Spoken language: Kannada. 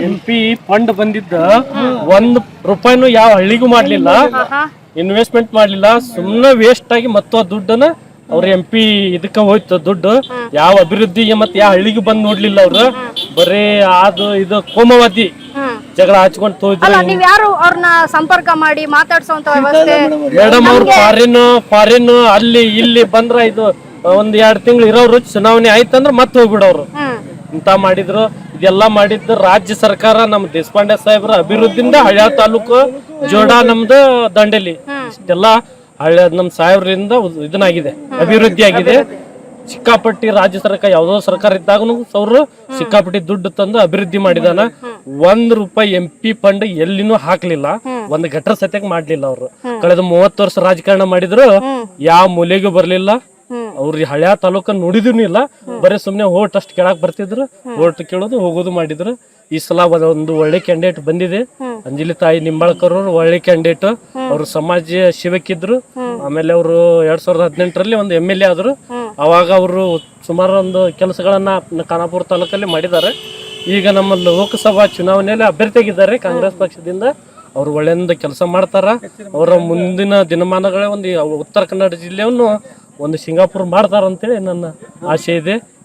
MP ಫಂಡ್ ಬಂದಿದ್ದ 1 ರೂಪಾಯಿನೂ ಯಾವ ಹಳ್ಳಿಗೂ ಮಾಡ್ಲಿಲ್ಲ, ಇನ್ವೆಸ್ಟ್ಮೆಂಟ್ ಮಾಡ್ಲಿಲ್ಲ. ಸುಮ್ಮನೆ ವೇಸ್ಟ್ ಆಗಿ ಮತ್ತು ದುಡ್ಡನ್ನ ಅವ್ರ MP ಇದಕ್ಕ ಹೋಯ್ತು ದುಡ್ಡು. ಯಾವ ಅಭಿವೃದ್ಧಿಗೆ ಮತ್ತೆ ಯಾವ ಹಳ್ಳಿಗೂ ಬಂದ್ ನೋಡ್ಲಿಲ್ಲ ಅವ್ರು. ಬರೀ ಅದು ಇದು ಕೋಮವಾದಿ ಜಗಳ ಹಚ್ಕೊಂಡ್ ತೋದ್ರು. ನೀವ್ ಯಾರು ಅವ್ರನ್ನ ಸಂಪರ್ಕ ಮಾಡಿ ಮಾತಾಡ್ಸೋಂತ ವ್ಯವಸ್ಥೆ? ಮೇಡಮ್ ಅವ್ರು ಫಾರಿನ್ ಅಲ್ಲಿ ಇಲ್ಲಿ ಬಂದ್ರ ಇದು 1-2 ತಿಂಗಳು ಇರೋರು, ಚುನಾವಣೆ ಆಯ್ತಂದ್ರ ಮತ್ತೆ ಹೋಗ್ಬಿಡವ್ರು. ಇಂತ ಮಾಡಿದ್ರು. ಇದೆಲ್ಲಾ ಮಾಡಿದ್ದು ರಾಜ್ಯ ಸರ್ಕಾರ, ನಮ್ ದೇಶಪಾಂಡೆ ಸಾಹೇಬ್ರ ಅಭಿವೃದ್ಧಿಯಿಂದ ಹಳ್ಯಾಳ ತಾಲೂಕು ಜೋಡ ನಮ್ದು ದಂಡೇಲಿ ಇಷ್ಟೆಲ್ಲಾ ಹಳ್ಳಿ ನಮ್ ಸಾಹೇಬ್ರಿಂದ ಇದನ್ನಾಗಿದೆ, ಅಭಿವೃದ್ಧಿ ಆಗಿದೆ. ಸಿಕ್ಕಾಪಟ್ಟಿ ರಾಜ್ಯ ಸರ್ಕಾರ ಯಾವ್ದೋ ಸರ್ಕಾರ ಇದ್ದಾಗನು ಅವ್ರು ಸಿಕ್ಕಾಪಟ್ಟಿ ದುಡ್ಡು ತಂದು ಅಭಿವೃದ್ಧಿ ಮಾಡಿದಾನ. 1 ರೂಪಾಯಿ MP ಫಂಡ್ ಎಲ್ಲಿನೂ ಹಾಕ್ಲಿಲ್ಲ, ಒಂದ್ ಗಟ್ರ ಸತ್ಯಕ್ ಮಾಡ್ಲಿಲ್ಲ. ಅವ್ರು ಕಳೆದ 30 ವರ್ಷ ರಾಜಕಾರಣ ಮಾಡಿದ್ರು, ಯಾವ ಮೂಲೆಗೂ ಬರ್ಲಿಲ್ಲ. ಅವ್ರ ಹಳ್ಯಾ ತಾಲೂಕ ನೋಡಿದೂ ಇಲ್ಲ. ಬರೀ ಸುಮ್ನೆ ಓಟ್ ಅಷ್ಟು ಕೇಳಾಕ್ ಬರ್ತಿದ್ರು, ಓಟ್ ಕೇಳೋದು ಹೋಗೋದು ಮಾಡಿದ್ರು. ಈ ಸಲ ಒಂದು ಒಳ್ಳೆ ಕ್ಯಾಂಡಿಡೇಟ್ ಬಂದಿದೆ, ಅಂಜಲಿ ತಾಯಿ ನಿಂಬಾಳ್ಕರ್ ಅವ್ರು ಒಳ್ಳೆ ಕ್ಯಾಂಡಿಡೇಟ್. ಅವ್ರು ಸಮಾಜ ಸೇವಕಿದ್ರು. ಆಮೇಲೆ ಅವರು 2018ರಲ್ಲಿ ಒಂದು MLA ಆದ್ರು. ಅವಾಗ ಅವರು ಸುಮಾರು ಒಂದು ಕೆಲಸಗಳನ್ನ ಖಾನಾಪುರ ತಾಲೂಕಲ್ಲಿ ಮಾಡಿದ್ದಾರೆ. ಈಗ ನಮ್ಮ ಲೋಕಸಭಾ ಚುನಾವಣೆಯಲ್ಲಿ ಅಭ್ಯರ್ಥಿಯಾಗಿದ್ದಾರೆ ಕಾಂಗ್ರೆಸ್ ಪಕ್ಷದಿಂದ. ಅವ್ರು ಒಳ್ಳೆಯಿಂದ ಕೆಲಸ ಮಾಡ್ತಾರ. ಅವರ ಮುಂದಿನ ದಿನಮಾನಗಳೇ ಒಂದು ಉತ್ತರ ಕನ್ನಡ ಜಿಲ್ಲೆಯನ್ನು ಒಂದು ಸಿಂಗಾಪುರ್ ಮಾಡ್ತಾರ ಅಂತೇಳಿ ನನ್ನ ಆಸೆ ಇದೆ.